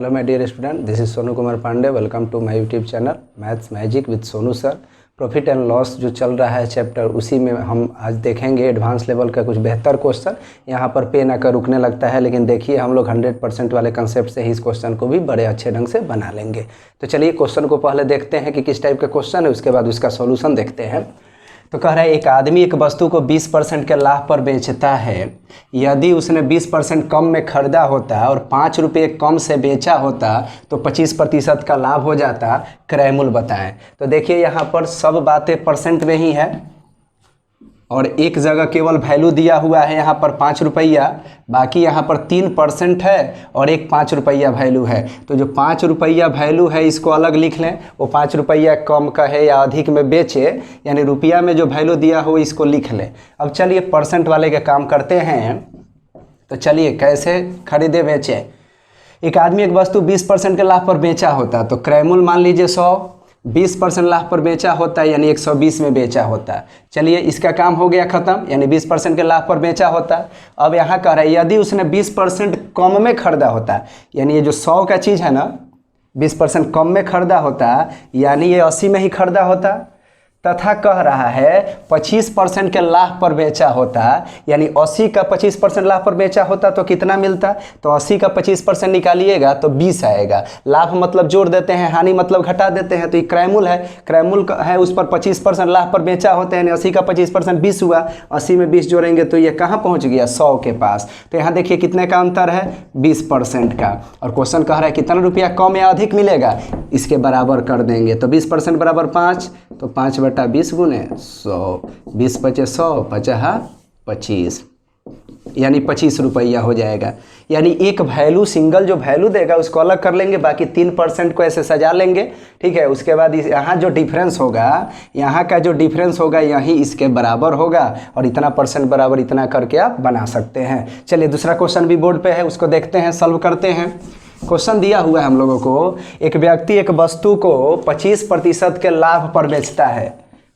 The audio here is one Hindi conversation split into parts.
Hello my dear student, this is Sonu Kumar Pandey. Welcome to my YouTube channel maths magic with Sonu sir. Profit and loss जो चल रहा है चैप्टर, उसी में हम आज देखेंगे एडवांस लेवल का कुछ बेहतर क्वेश्चन। यहाँ पर पेन आकर रुकने लगता है, लेकिन देखिए हम लोग 100% वाले कंसेप्ट से ही इस क्वेश्चन को भी बड़े अच्छे ढंग से बना लेंगे। तो चलिए क्वेश्चन को पहले देखते हैं कि किस टाइप का क्वेश्चन है, उसके बाद उसका सॉल्यूशन देखते हैं। तो कह रहा है एक आदमी एक वस्तु को 20% के लाभ पर बेचता है। यदि उसने 20% कम में खरीदा होता और 5 रुपये कम से बेचा होता तो 25% का लाभ हो जाता। क्रय मूल्य बताएं। तो देखिए यहाँ पर सब बातें परसेंट में ही है और एक जगह केवल वैल्यू दिया हुआ है यहाँ पर 5 रुपया, बाकी यहाँ पर 3% है और एक 5 रुपया वैल्यू है। तो जो 5 रुपया वैल्यू है इसको अलग लिख लें, वो 5 रुपया कम का है या अधिक में बेचे, यानी रुपया में जो वैल्यू दिया हो इसको लिख लें। अब चलिए परसेंट वाले का काम करते हैं। तो चलिए कैसे खरीदे बेचे। एक आदमी एक वस्तु 20% के लाभ पर बेचा होता तो क्रय मूल्य मान लीजिए 100, 20% लाभ पर बेचा होता है यानी 120 में बेचा होता है। चलिए इसका काम हो गया ख़त्म, यानी 20% के लाभ पर बेचा होता है। अब यहाँ कह रहा है यदि उसने 20% कम में खरीदा होता है, यानी ये जो 100 का चीज़ है ना 20% कम में खरीदा होता यानी ये 80 में ही खरीदा होता, तथा कह रहा है 25% के लाभ पर बेचा होता, यानी 80 का 25% लाभ पर बेचा होता तो कितना मिलता। तो 80 का 25% निकालिएगा तो 20 आएगा। लाभ मतलब जोड़ देते हैं, हानि मतलब घटा देते हैं। तो ये क्रय मूल्य है, क्रय मूल्य है उस पर 25% लाभ पर बेचा होता है, यानी 80 का 25% 20 हुआ। 80 में 20 जोड़ेंगे तो ये कहाँ पहुँच गया 100 के पास। तो यहाँ देखिए कितने का अंतर है 20% का। और क्वेश्चन कह रहा है कितना रुपया कम या अधिक मिलेगा, इसके बराबर कर देंगे। तो 20% बराबर 5, तो 5/20 गुने 100, 20 × 100 50 25, यानी 25 रुपया हो जाएगा। यानी एक वैल्यू सिंगल जो वैल्यू देगा उसको अलग कर लेंगे, बाकी 3% को ऐसे सजा लेंगे। ठीक है, उसके बाद यहाँ जो डिफरेंस होगा, यहाँ का जो डिफरेंस होगा यही इसके बराबर होगा और इतना परसेंट बराबर इतना करके आप बना सकते हैं। चलिए दूसरा क्वेश्चन भी बोर्ड पे है, उसको देखते हैं, सॉल्व करते हैं। क्वेश्चन दिया हुआ है हम लोगों को, एक व्यक्ति एक वस्तु को 25% के लाभ पर बेचता है।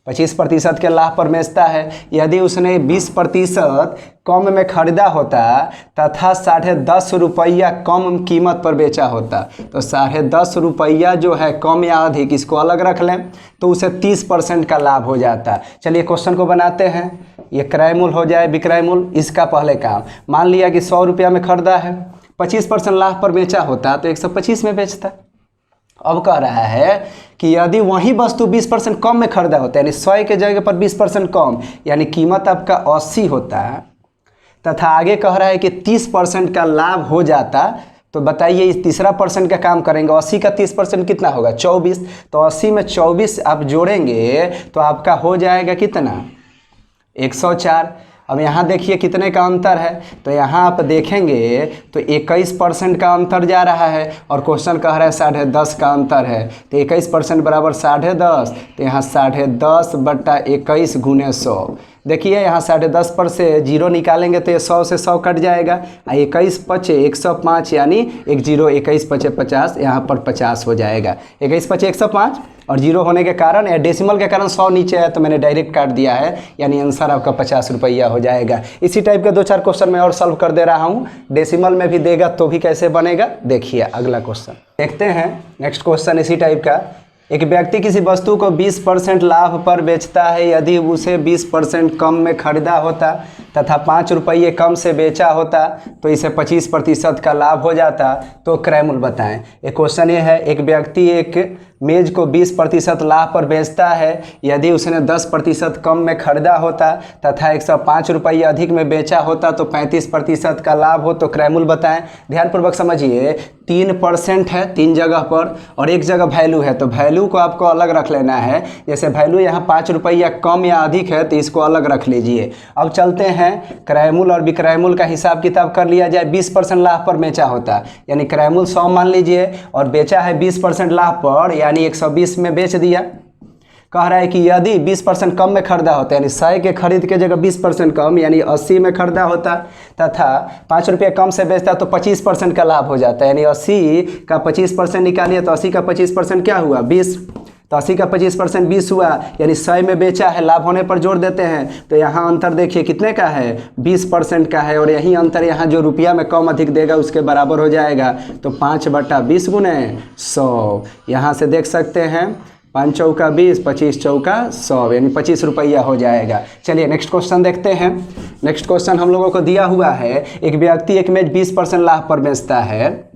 25% के लाभ पर बेचता है। यदि उसने 20% कम में खरीदा होता तथा 10.5 रुपया कम कीमत पर बेचा होता, तो 10.5 रुपया जो है कम या अधिक इसको अलग रख लें तो उसे 30% का लाभ हो जाता। चलिए क्वेश्चन को बनाते हैं। ये क्रय मूल्य हो जाए विक्रय मूल्य, इसका पहले काम। मान लिया कि 100 रुपया में खरीदा है, 25% लाभ पर बेचा होता तो 125 में बेचता। अब कह रहा है कि यदि वही वस्तु 20% कम में खरीदा होता है, यानी 100 के जगह पर 20% कम, यानी कीमत आपका 80 होता है, तथा आगे कह रहा है कि 30% का लाभ हो जाता। तो बताइए इस तीसरा परसेंट का काम करेंगे। 80 का 30% कितना होगा 24, तो 80 में 24 आप जोड़ेंगे तो आपका हो जाएगा कितना 104। अब यहाँ देखिए कितने का अंतर है, तो यहाँ आप देखेंगे तो 21% का अंतर जा रहा है और क्वेश्चन कह रहा है 10.5 का अंतर है। तो 21% बराबर 10.5, तो यहाँ 10.5/21 गुने 100। देखिए यहाँ 10.5 पर से 0 निकालेंगे तो ये 100 से 100 कट जाएगा। 21 पचे 105, यानी 21 पचे 50, यहाँ पर 50 हो जाएगा। 21 पचे 105 और 0 होने के कारण या डेसिमल के कारण 100 नीचे है तो मैंने डायरेक्ट काट दिया है, यानी आंसर आपका 50 रुपया हो जाएगा। इसी टाइप के 2-4 क्वेश्चन मैं और सॉल्व कर दे रहा हूँ। डेसिमल में भी देगा तो भी कैसे बनेगा देखिए अगला क्वेश्चन देखते हैं। नेक्स्ट क्वेश्चन इसी टाइप का। एक व्यक्ति किसी वस्तु को 20% लाभ पर बेचता है। यदि उसे 20% कम में खरीदा होता तथा 5 रुपये कम से बेचा होता तो इसे 25% का लाभ हो जाता। तो क्रय मूल्य बताएं। एक क्वेश्चन ये है, एक व्यक्ति एक मेज को 20% लाभ पर बेचता है। यदि उसने 10% कम में खरीदा होता तथा 105 रुपये अधिक में बेचा होता तो 35% का लाभ हो। तो क्रय मूल्य बताएं। ध्यानपूर्वक समझिए, 3% है 3 जगह पर और एक जगह वैल्यू है, तो वैल्यू को आपको अलग रख लेना है। जैसे वैल्यू यहाँ 5 रुपया कम या अधिक है तो इसको अलग रख लीजिए। अब चलते हैं क्रय मूल्य और विक्रय मूल्य का हिसाब किताब कर लिया जाए। 20% लाभ पर बेचा होता, यानी क्रय मूल्य 100 मान लीजिए और बेचा है 20% लाभ पर, यानी 120 में बेच दिया। कह रहा है कि यदि 20% कम में खरीदा होता, यानी 100 के खरीद के जगह 20% कम, यानी 80 में खरीदा होता तथा 5 रुपये कम से बेचता तो 25% का लाभ हो जाता है। यानी 80 का 25% निकालिए तो 80 का 25% क्या हुआ 20। तो 80 का 25% 20 हुआ, यानी 100 में बेचा है, लाभ होने पर जोड़ देते हैं। तो यहाँ अंतर देखिए कितने का है, 20% का है, और यही अंतर यहाँ जो रुपया में कम अधिक देगा उसके बराबर हो जाएगा। तो 5/20 गुने 100, यहाँ से देख सकते हैं 5 चौका 20, 25 चौका 100, यानी 25 रुपया हो जाएगा। चलिए नेक्स्ट क्वेश्चन देखते हैं। नेक्स्ट क्वेश्चन हम लोगों को दिया हुआ है, एक व्यक्ति एक मेज 20% लाभ पर बेचता है,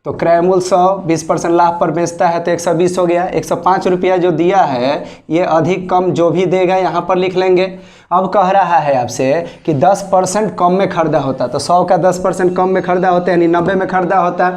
तो क्रय मूल्य 100, 20% लाभ पर बेचता है तो 120 हो गया। 105 रुपया जो दिया है ये अधिक कम जो भी देगा यहाँ पर लिख लेंगे। अब कह रहा है आपसे कि 10% कम में खरीदा होता, तो 100 का 10% कम में खरीदा होता यानी 90 में खरीदा होता,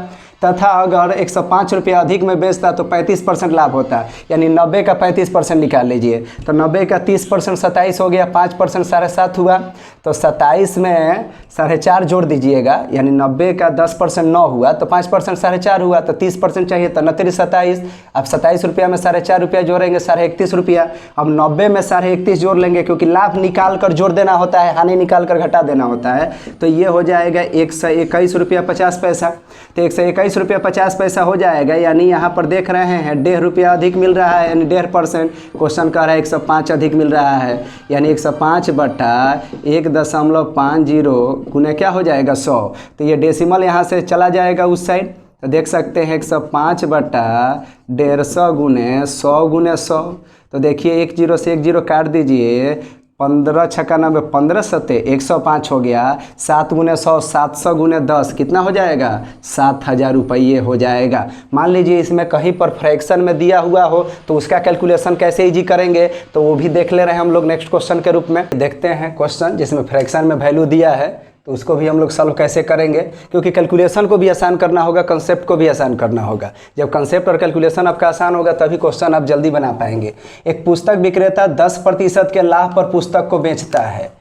तथा अगर 105 रुपया अधिक में बेचता तो 35% लाभ होता, यानी 90 का 35% निकाल लीजिए। तो 90 का 30% 27 हो गया, 5% 7.5 हुआ, तो 27 में 4.5 जोड़ दीजिएगा, यानी 90 का 10% 9 हुआ, तो 5% 4.5 हुआ, तो 30% चाहिए, तो 29 27। अब 27 रुपया में 4.5 रुपया जोड़ेंगे 31.5 रुपया। अब 90 में 31.5 जोड़ लेंगे, क्योंकि लाभ निकाल कर जोड़ देना होता है, हानि निकाल कर घटा देना होता है, तो ये हो जाएगा 121 रुपया 50 पैसा। तो 121 रुपया 50 पैसा हो जाएगा, यानी यहाँ पर देख रहे हैं 1.5 रुपया अधिक मिल रहा है, यानी 1.5%। क्वेश्चन कह रहा है 105 अधिक मिल रहा है, यानी 105/1.50 गुने क्या हो जाएगा 100। तो ये डेसिमल यहाँ से चला जाएगा उस साइड, तो देख सकते हैं 105/150 गुने 100 गुने 100। तो देखिए 1 0 से 1 0 काट दीजिए, 15 छक्का 90, 15 सत्ते 105 हो गया, 7 गुने 100, 700 गुने 10 कितना हो जाएगा, 7000 रुपये हो जाएगा। मान लीजिए इसमें कहीं पर फ्रैक्शन में दिया हुआ हो तो उसका कैलकुलेशन कैसे इजी करेंगे, तो वो भी देख ले रहे हैं हम लोग नेक्स्ट क्वेश्चन के रूप में। देखते हैं क्वेश्चन जिसमें फ्रैक्शन में वैल्यू दिया है, तो उसको भी हम लोग सॉल्व कैसे करेंगे, क्योंकि कैलकुलेशन को भी आसान करना होगा, कंसेप्ट को भी आसान करना होगा। जब कंसेप्ट और कैलकुलेशन आपका आसान होगा तभी क्वेश्चन आप जल्दी बना पाएंगे। एक पुस्तक विक्रेता 10% के लाभ पर पुस्तक को बेचता है।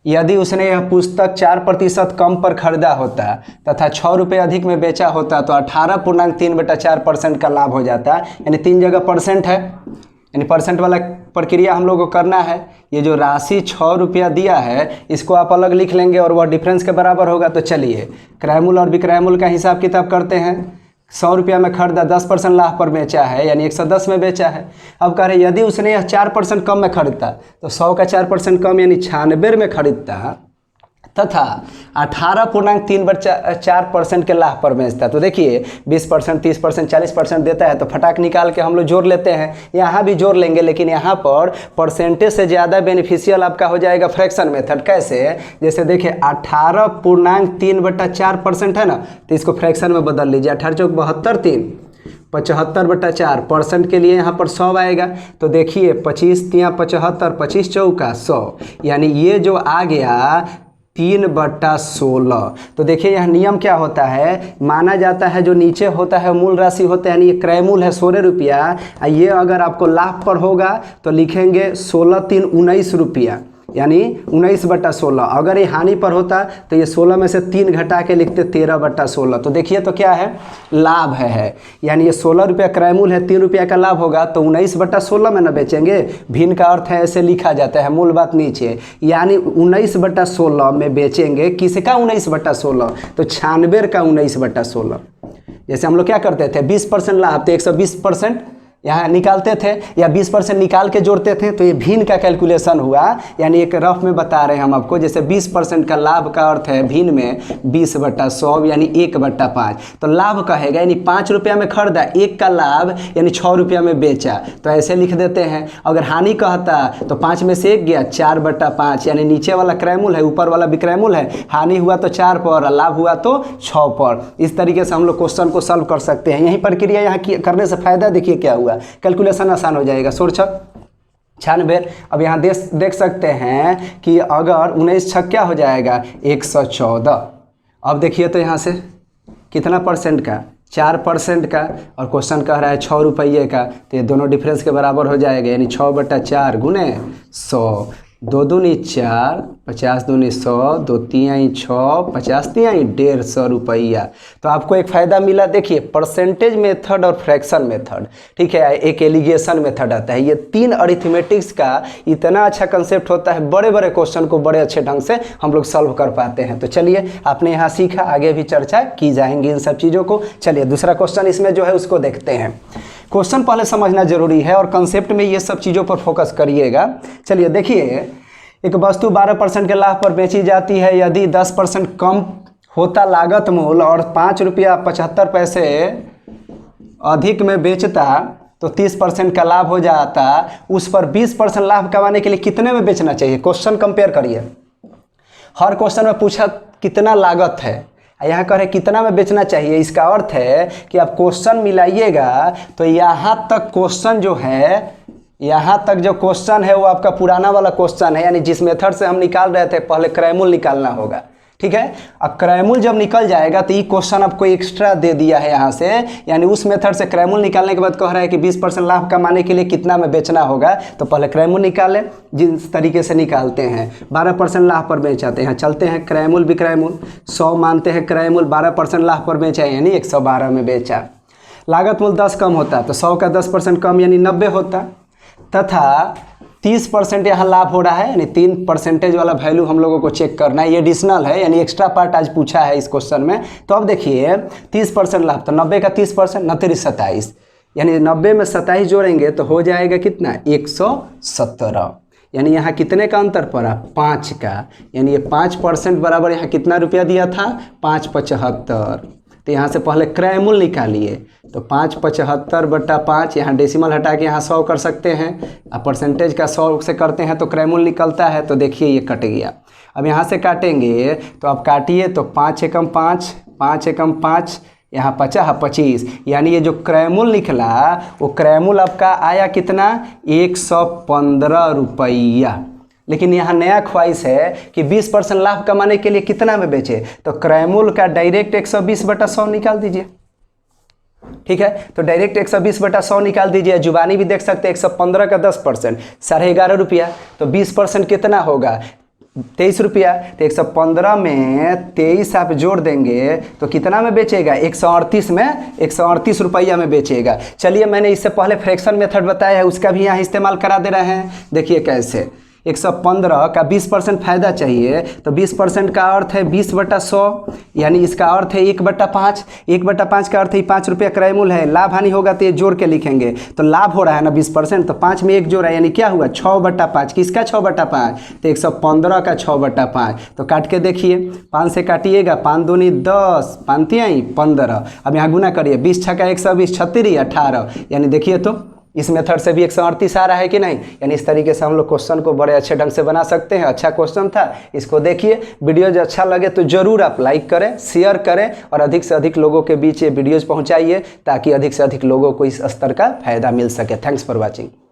यदि उसने यह पुस्तक 4% कम पर खरीदा होता तथा 6 रुपये अधिक में बेचा होता तो 18.3/4% का लाभ हो जाता, यानी 3 जगह परसेंट है, यानी परसेंट वाला प्रक्रिया हम लोग को करना है। ये जो राशि 6 रुपया दिया है इसको आप अलग लिख लेंगे और वह डिफरेंस के बराबर होगा। तो चलिए क्रय मूल्य और विक्रय मूल्य का हिसाब किताब करते हैं। 100 रुपया में खरीदा, 10% लाभ पर बेचा है, यानी 110 में बेचा है। अब कह रहे यदि उसने यह 4% कम में खरीदता, तो 100 का 4% कम यानी 96 में खरीदता तथा 18.3/4% के लाभ पर बेचता। तो देखिए 20%, 30%, 40% देता है, तो फटाक निकाल के हम लोग जोड़ लेते हैं। यहाँ भी जोड़ लेंगे, लेकिन यहाँ पर परसेंटेज से ज़्यादा बेनिफिशियल आपका हो जाएगा फ्रैक्शन मेथड। कैसे, जैसे देखिए 18.3/4% है ना, तो इसको फ्रैक्शन में बदल लीजिए। 18 चौक 72, 3 75/4% के लिए यहाँ पर 100 आएगा। तो देखिए 25 तिया 75, 25 चौका 100, यानी ये जो आ गया 3/16। तो देखिए यह नियम क्या होता है, माना जाता है जो नीचे होता है मूल राशि होता है, यानी ये क्रय मूल्य है 16 रुपया, ये अगर आपको लाभ पर होगा तो लिखेंगे 16 3 19 रुपया, यानी 19/16। अगर ये हानि पर होता तो ये 16 में से 3 घटा के लिखते 13/16। तो देखिए तो क्या है, लाभ है, यानी ये 16 रुपया क्रय मूल्य है, 3 रुपया का लाभ होगा, तो 19/16 में न बेचेंगे। भिन्न का अर्थ है ऐसे लिखा जाता है, मूल बात नीचे, यानी 19/16 में बेचेंगे। किसका 19/16, तो 96 का 19/16। जैसे हम लोग क्या करते थे, 20% लाभ तो 120% यहाँ निकालते थे, या 20% निकाल के जोड़ते थे, तो ये भिन्न का कैलकुलेशन हुआ। यानी एक रफ में बता रहे हैं हम आपको, जैसे 20% का लाभ का अर्थ है भिन्न में 20/100, यानी 1/5। तो लाभ कहेगा, यानी 5 रुपया में खरीदा, 1 का लाभ यानी 6 रुपया में बेचा, तो ऐसे लिख देते हैं। अगर हानि कहता तो 5 में से 1 गया, 4/5, यानी नीचे वाला क्रय मूल्य है, ऊपर वाला विक्रय मूल्य है। हानि हुआ तो 4 पर, लाभ हुआ तो 6 पर। इस तरीके से हम लोग क्वेश्चन को सॉल्व कर सकते हैं। यही प्रक्रिया यहाँ करने से फायदा देखिए क्या हुआ, कैलकुलेशन आसान हो जाएगा। 96। अब यहाँ देख सकते हैं कि अगर 19 छक क्या हो जाएगा, 114। अब देखिए तो यहाँ से कितना परसेंट का, 4% का, और क्वेश्चन कह रहा है 6 रुपये का, तो ये दोनों डिफरेंस के बराबर हो जाएगा, यानी 6/4 गुने 100। 2 दूनी 4, 50 दूनी 100, 2 तिहाई 6, 50 तिहाई 150 रुपया। तो आपको एक फ़ायदा मिला। देखिए परसेंटेज मेथड और फ्रैक्शन मेथड, ठीक है, एक एलिगेशन मेथड आता है। ये 3 अरिथमेटिक्स का इतना अच्छा कंसेप्ट होता है, बड़े बड़े क्वेश्चन को बड़े अच्छे ढंग से हम लोग सॉल्व कर पाते हैं। तो चलिए आपने यहाँ सीखा, आगे भी चर्चा की जाएंगी इन सब चीज़ों को। चलिए दूसरा क्वेश्चन इसमें जो है उसको देखते हैं। क्वेश्चन पहले समझना जरूरी है और कंसेप्ट में ये सब चीज़ों पर फोकस करिएगा। चलिए देखिए, एक वस्तु 12% के लाभ पर बेची जाती है। यदि 10% कम होता लागत मूल्य और 5 रुपया 75 पैसे अधिक में बेचता तो 30% का लाभ हो जाता। उस पर 20% लाभ कमाने के लिए कितने में बेचना चाहिए? क्वेश्चन कंपेयर करिए। हर क्वेश्चन में पूछा कितना लागत है, यहाँ कह रहे कितना में बेचना चाहिए। इसका अर्थ है कि आप क्वेश्चन मिलाइएगा तो यहाँ तक क्वेश्चन जो है, यहाँ तक जो क्वेश्चन है वो आपका पुराना वाला क्वेश्चन है, यानी जिस मेथड से हम निकाल रहे थे पहले क्रयमूल्य निकालना होगा। ठीक है, अब क्रयमूल्य जब निकल जाएगा तो ये क्वेश्चन आपको एक्स्ट्रा दे दिया है यहाँ से, यानी उस मेथड से क्रयमूल्य निकालने के बाद कह रहा है कि 20% लाभ कमाने के लिए कितना में बेचना होगा। तो पहले क्रयमूल्य निकालें, जिस तरीके से निकालते हैं। 12% लाभ पर बेचाते हैं, चलते हैं क्रयमूल्य विक्रयमूल्य 100 मानते हैं क्रयमूल्य, 12% लाभ पर बेचा यानी 112 में बेचा। लागत मूल्य 10 कम होता तो 100 का 10% कम यानी 90 होता, तथा 30% यहाँ लाभ हो रहा है, यानी 3% वाला वैल्यू हम लोगों को चेक करना है। ये एडिशनल है, यानी एक्स्ट्रा पार्ट आज पूछा है इस क्वेश्चन में। तो अब देखिए 30% लाभ, तो 90 का 30% 29 27, यानी 90 में 27 जोड़ेंगे तो हो जाएगा कितना? 117। यानी यहाँ कितने का अंतर पड़ा? 5 का, यानी ये 5% बराबर यहाँ कितना रुपया दिया था? 575। तो यहाँ से पहले क्रयमूल्य निकालिए, तो 575 बटा 5, यहाँ डेसिमल हटा के यहाँ 100 कर सकते हैं। अब परसेंटेज का 100 से करते हैं तो क्रयमूल्य निकलता है। तो देखिए ये कट गया। अब यहाँ से काटेंगे तो आप काटिए तो 5 एकम 5, 5 एकम 5, यहाँ 50 25, यानी ये जो क्रयमूल्य निकला वो क्रयमूल्य आपका आया कितना? 115 रुपया। लेकिन यहाँ नया ख्वाहिश है कि 20% लाभ कमाने के लिए कितना में बेचे, तो क्रयमूल्य का डायरेक्ट 120 बटा 100 निकाल दीजिए। ठीक है, तो डायरेक्ट 120 बटा 100 निकाल दीजिए। जुबानी भी देख सकते हैं 115 का 10% 11.5 रुपया, तो 20% कितना होगा? 23 रुपया। तो 115 में 23 आप जोड़ देंगे तो कितना में बेचेगा? 138 में 138 रुपया में बेचेगा। चलिए, मैंने इससे पहले फ्रैक्शन मेथड बताया है, उसका भी यहाँ इस्तेमाल करा दे रहे हैं। देखिए कैसे, 115 का 20% फायदा चाहिए, तो 20% का अर्थ है 20 बटा 100, यानी इसका अर्थ है 1 बटा 5। 1 बटा 5 का अर्थ है 5 रुपया क्रयमूल्य है। लाभ हानि होगा तो ये जोड़ के लिखेंगे, तो लाभ हो रहा है ना 20%, तो 5 में 1 जोड़ा यानी क्या हुआ? 6 बटा 5। किसका 6 बटा 5? तो 115 का 6 बटा 5। तो काट के देखिए, 5 से काटिएगा, 5 दूनी 10, 5 तिहाई 15। अब यहाँ गुना करिए, 20 छक्का 120, 36 18, यानी देखिए तो इस मेथड से भी 138 आ रहा है कि नहीं। यानी इस तरीके से हम लोग क्वेश्चन को बड़े अच्छे ढंग से बना सकते हैं। अच्छा क्वेश्चन था, इसको देखिए। वीडियो जो अच्छा लगे तो ज़रूर आप लाइक करें, शेयर करें और अधिक से अधिक लोगों के बीच ये वीडियोज़ पहुंचाइए ताकि अधिक से अधिक लोगों को इस स्तर का फायदा मिल सके। Thanks for watching.